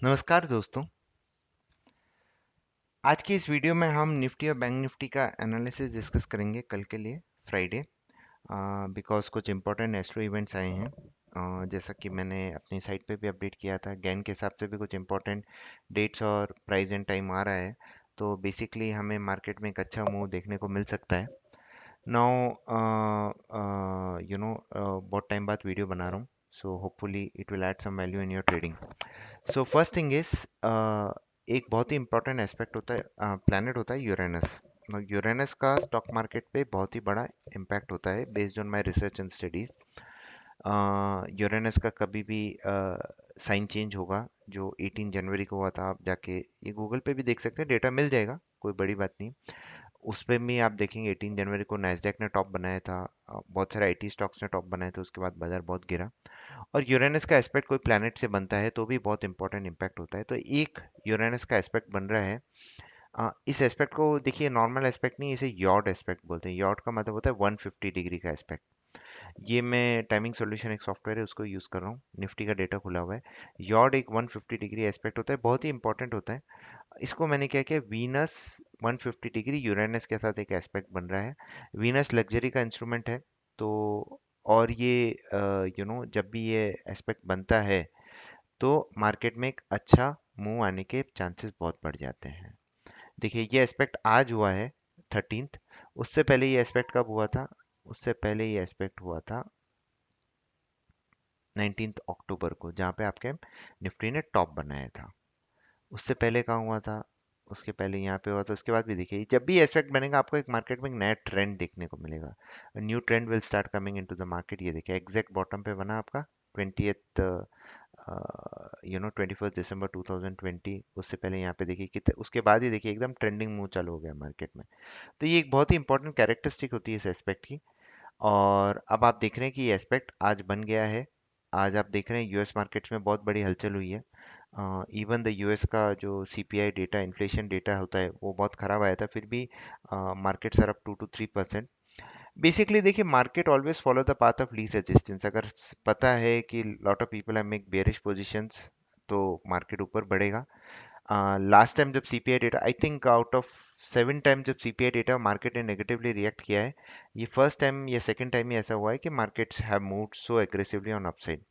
नमस्कार दोस्तों। आज की इस वीडियो में हम निफ्टी और बैंक निफ्टी का एनालिसिस डिस्कस करेंगे कल के लिए, फ्राइडे, बिकॉज कुछ इंपॉर्टेंट एस्ट्रो इवेंट्स आए हैं। जैसा कि मैंने अपनी साइट पे भी अपडेट किया था, गैन के हिसाब से भी कुछ इंपॉर्टेंट डेट्स और प्राइस एंड टाइम आ रहा है। तो बेसिकली हमें मार्केट में एक अच्छा मूव देखने को मिल सकता है। नाउ बहुत टाइम बाद वीडियो बना रहा हूँ, so hopefully it will add some value in your trading. So first thing is, एक बहुत ही इंपॉर्टेंट एस्पेक्ट होता है, प्लैनेट होता है यूरेनस। यूरेनस का स्टॉक मार्केट पे बहुत ही बड़ा इम्पैक्ट होता है based on my research and studies. Uranus का कभी भी साइन चेंज होगा, जो 18 जनवरी को हुआ था। आप जाके ये गूगल पे भी देख सकते हैं, डेटा मिल जाएगा, कोई बड़ी बात नहीं। उस पे भी आप देखेंगे 18 जनवरी को नैस्डैक ने टॉप बनाया था। बहुत सारे आईटी स्टॉक्स ने टॉप बनाए थे, उसके बाद बाजार बहुत गिरा। और यूरेनस का एस्पेक्ट कोई प्लैनेट से बनता है तो भी बहुत इंपॉर्टेंट इम्पैक्ट होता है। तो एक यूरेनस का एस्पेक्ट बन रहा है। इस एस्पेक्ट को देखिए, नॉर्मल एस्पेक्ट नहीं, इसे यॉर्ड एस्पेक्ट बोलते हैं। यॉर्ड का मतलब होता है 150 डिग्री का एस्पेक्ट। ये मैं टाइमिंग सॉल्यूशन एक सॉफ्टवेयर है, उसको यूज़ कर रहा हूँ, निफ्टी का डेटा खुला हुआ है। यॉर्ड एक 150 डिग्री एस्पेक्ट होता है, बहुत ही इंपॉर्टेंट होता है। इसको मैंने क्या किया, वीनस 150 डिग्री यूरेनस के साथ एक एस्पेक्ट बन रहा है। वीनस लग्जरी का इंस्ट्रूमेंट है। तो और ये जब भी ये एस्पेक्ट बनता है तो मार्केट में एक अच्छा मूव आने के चांसेस बहुत बढ़ जाते हैं। देखिए, ये एस्पेक्ट आज हुआ है 13th। उससे पहले ये एस्पेक्ट कब हुआ था? उससे पहले ये एस्पेक्ट हुआ था 19 अक्टूबर को, जहाँ पे आपके निफ्टी ने टॉप बनाया था। उससे पहले कहाँ हुआ था? उसके पहले यहाँ पे हुआ था। उसके बाद भी देखिए, जब भी एस्पेक्ट बनेगा आपको एक मार्केट में एक नया ट्रेंड देखने को मिलेगा। New trend will start coming into the market. ये देखिए, एग्जैक्ट बॉटम पे बना आपका 20th 21 दिसंबर 2020। उससे पहले यहाँ पे देखिए कितने, उसके बाद ही देखिए एकदम ट्रेंडिंग मूव चालू हो गया मार्केट में। तो ये एक बहुत ही इंपॉर्टेंट कैरेक्टरिस्टिक होती है इस एस्पेक्ट की। और अब आप देख रहे हैं कि ये एस्पेक्ट आज बन गया है। आज आप देख रहे हैं यूएस मार्केट्स में बहुत बड़ी हलचल हुई है। इवन द यूएस का जो सीपीआई डेटा, इन्फ्लेशन डेटा होता है, वो बहुत खराब आया था, फिर भी markets are up 2 to 3%। Basically देखिए, market always follow the path of least resistance. अगर पता है कि lot of people have make bearish positions, तो मार्केट ऊपर बढ़ेगा। लास्ट टाइम जब CPI data, I think out of 7 time जब सीपीआई डेटा मार्केट ने नेगेटिवली रिएक्ट किया है, ये फर्स्ट टाइम या सेकंड टाइम ही ऐसा हुआ है कि markets have moved so aggressively on upside.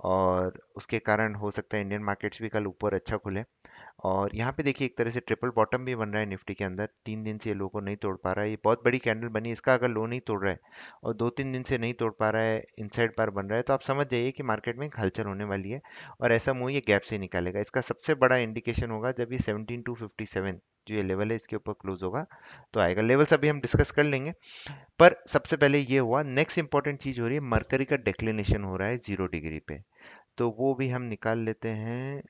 और उसके कारण हो सकता है इंडियन मार्केट्स भी कल ऊपर अच्छा खुले। और यहाँ पे देखिए, एक तरह से ट्रिपल बॉटम भी बन रहा है निफ्टी के अंदर। 3 दिन से ये लो को नहीं तोड़ पा रहा है, ये बहुत बड़ी कैंडल बनी, इसका अगर लो नहीं तोड़ रहा है और 2-3 दिन से नहीं तोड़ पा रहा है, इनसाइड बार बन रहा है, तो आप समझ जाइए कि मार्केट में एक हलचल होने वाली है। और ऐसा मूव ये गैप से निकालेगा। इसका सबसे बड़ा इंडिकेशन होगा जब ये 17,257 जो ये लेवल है इसके ऊपर क्लोज होगा, तो आएगा। लेवल्स अभी हम डिस्कस कर लेंगे, पर सबसे पहले ये हुआ। नेक्स्ट इंपॉर्टेंट चीज हो रही है, मरकरी का डिक्लिनेशन हो रहा है 0 डिग्री पे, तो वो भी हम निकाल लेते हैं।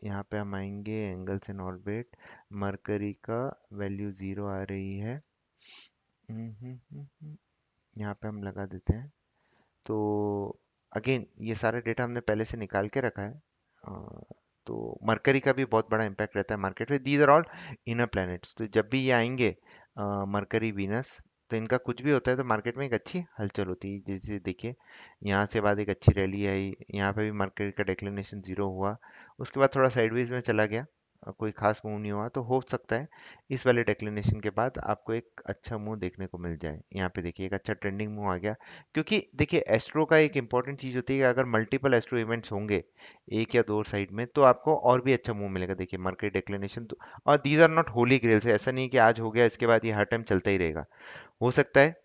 यहाँ पे हम आएंगे एंगल्स एंड ऑर्बिट। मरकरी का वैल्यू 0 आ रही है। यहाँ पे हम लगा देते हैं। तो अगेन ये सारा डेटा हमने पहले से निकाल के रखा है। तो मरकरी का भी बहुत बड़ा इम्पैक्ट रहता है मार्केट में। These are all inner planets, तो जब भी ये आएंगे, मरकरी, वीनस, तो इनका कुछ भी होता है तो मार्केट में एक अच्छी हलचल होती है। जैसे देखिए, यहाँ से बाद एक अच्छी रैली आई, यहाँ पे भी मार्केट का डिक्लिनेशन 0 हुआ, उसके बाद थोड़ा साइडवेज में चला गया, कोई खास मूव नहीं हुआ। तो हो सकता है इस वाले डिक्लिनेशन के बाद आपको एक अच्छा मूव देखने को मिल जाए। यहाँ पे देखिए एक अच्छा ट्रेंडिंग मूव आ गया। क्योंकि देखिए, एस्ट्रो का एक इंपॉर्टेंट चीज होती है कि अगर मल्टीपल एस्ट्रो इवेंट्स होंगे एक या दो साइड में, तो आपको और भी अच्छा मूव मिलेगा। देखिए, मार्केट डिक्लिनेशन तो, और दीज आर नॉट होली ग्रेल्स, ऐसा नहीं है कि आज हो गया इसके बाद ये हर टाइम चलता ही रहेगा। हो सकता है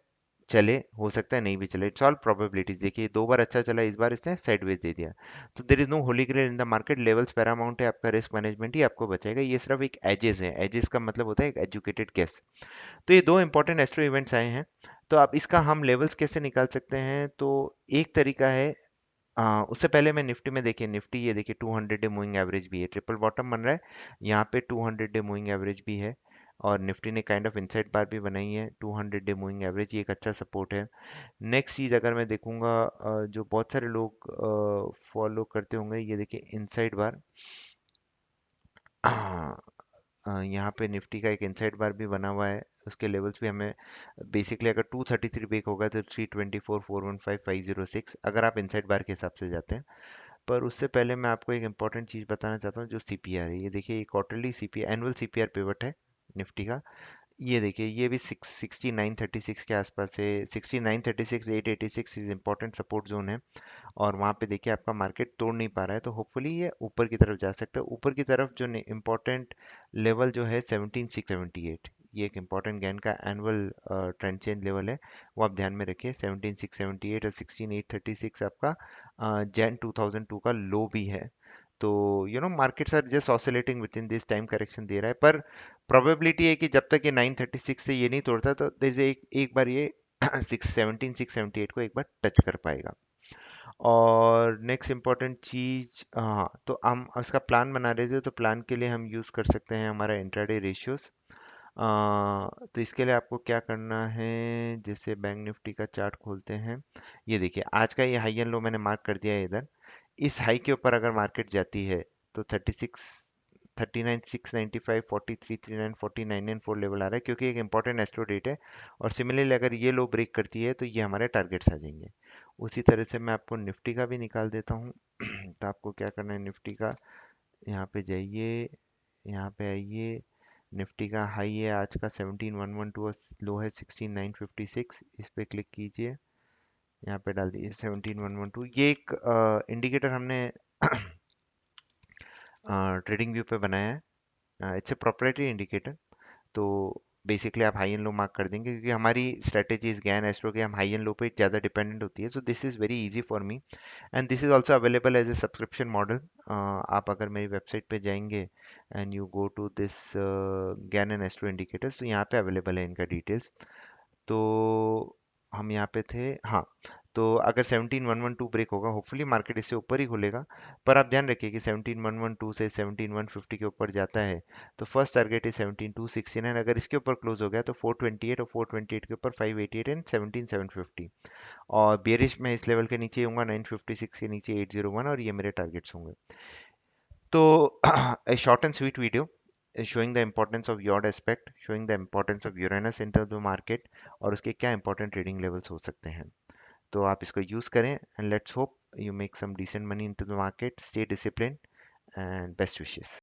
चले, हो सकता है नहीं भी चले, इट्स ऑल प्रोबेबिलिटीज। देखिए, 2 बार अच्छा चला, इस बार इसने साइडवेज दे दिया। तो there is no holy grail in the market. Levels paramount है, आपका रिस्क मैनेजमेंट ही आपको बचाएगा। ये सिर्फ एक एजेस है। एजेस का मतलब होता है एक एजुकेटेड गेस। तो ये दो इंपॉर्टेंट एस्ट्रो इवेंट्स आए हैं। तो अब इसका हम लेवल्स कैसे निकाल सकते हैं? तो एक तरीका है, उससे पहले मैं निफ्टी में, देखिए निफ्टी, ये देखिए 200 डे मूविंग एवरेज भी है, ट्रिपल बॉटम बन रहा है, यहाँ पे 200 डे मूविंग एवरेज भी है। और निफ्टी ने काइंड ऑफ इनसाइड बार भी बनाई है, 200 डे मूविंग एवरेज, ये एक अच्छा सपोर्ट है। नेक्स्ट चीज अगर मैं देखूंगा, जो बहुत सारे लोग फॉलो करते होंगे, ये देखिए इनसाइड बार। यहाँ पे निफ्टी का एक इनसाइड बार भी बना हुआ है, उसके लेवल्स भी हमें बेसिकली, अगर 233 ब्रेक होगा तो 324, 415, 506, अगर आप इनसाइड बार के हिसाब से जाते हैं। पर उससे पहले मैं आपको एक इम्पॉर्टेंट चीज़ बताना चाहता हूँ, जो सीपीआर है। ये देखिए, ये quarterly CPR, annual CPR pivot है निफ्टी का। ये देखिए, ये भी 6936 के आसपास है। 6936 886 इज इम्पोर्टेंट सपोर्ट जोन है। और वहाँ पे देखिए आपका मार्केट तोड़ नहीं पा रहा है, तो होपफुली ये ऊपर की तरफ जा सकता है। ऊपर की तरफ जो इम्पोर्टेंट लेवल जो है 17678, ये एक इम्पोर्टेंट गैन का एनुअल ट्रेंड चेंज लेवल है, वो आप ध्यान में रखिए। 17678 और 16836 आपका जैन 2002 का लो भी है। तो markets are just oscillating within this time, correction दे रहा है, पर प्रोबेबिलिटी है कि जब तक ये 936 से ये नहीं तोड़ता, तो देयर एक एक बार ये 678 को एक बार टच कर पाएगा। और नेक्स्ट इम्पॉर्टेंट चीज, हाँ, तो हम उसका प्लान बना रहे थे, तो प्लान के लिए हम यूज़ कर सकते हैं हमारा इंट्राडे रेशियोज। तो इसके लिए आपको क्या करना है, जैसे बैंक निफ्टी का चार्ट खोलते हैं। ये देखिए, आज का ये हाई एंड लो मैंने मार्क कर दिया है इधर। इस हाई के ऊपर अगर मार्केट जाती है, तो 39,695, 43,39, 4994 लेवल आ रहा है, क्योंकि एक इंपॉर्टेंट एस्ट्रो डेट है। और सिमिलरली अगर ये लो ब्रेक करती है, तो ये हमारे टारगेट्स आ जाएंगे। उसी तरह से मैं आपको निफ्टी का भी निकाल देता हूँ। तो आपको क्या करना है, निफ्टी का यहाँ पे जाइए, यहाँ पे आइए। निफ्टी का हाई है आज का 17,112 और लो है 16,956, इस पे क्लिक कीजिए। यहाँ पे डाल दीजिए 17,112। ये एक इंडिकेटर हमने ट्रेडिंग व्यू पे बनाया है। It's a proprietary indicator. तो बेसिकली आप हाई एंड लो मार्क कर देंगे, क्योंकि हमारी स्ट्रेटेजी इस ज्ञान एस्ट्रो के, हम हाई एंड लो पे ज़्यादा डिपेंडेंट होती है। So this is very easy for me, and this is also available as a subscription model. आप अगर मेरी वेबसाइट पे जाएंगे and you go to this gyan and astro indicators, तो यहाँ पे अवेलेबल है इनका डिटेल्स। तो हम यहाँ पे थे, हाँ। तो अगर 17,112 ब्रेक होगा, होपफुली मार्केट इससे ऊपर ही खुलेगा। पर आप ध्यान रखिए कि 17,112 से 17,150 के ऊपर जाता है, तो फर्स्ट टारगेट है 17,269। अगर इसके ऊपर क्लोज हो गया, तो 428, और 428 के ऊपर 588 एंड 17,750। और बेरिश में इस लेवल के नीचे ही होऊंगा, 956 के नीचे 801, और ये मेरे टारगेट्स होंगे। तो a short and sweet video is showing the importance of yacht aspect, showing the importance of Uranus into the market, और उसके क्या important trading levels हो सकते हैं। तो आप इसको यूज़ करें, and let's hope you make some decent money into the market. Stay disciplined and best wishes.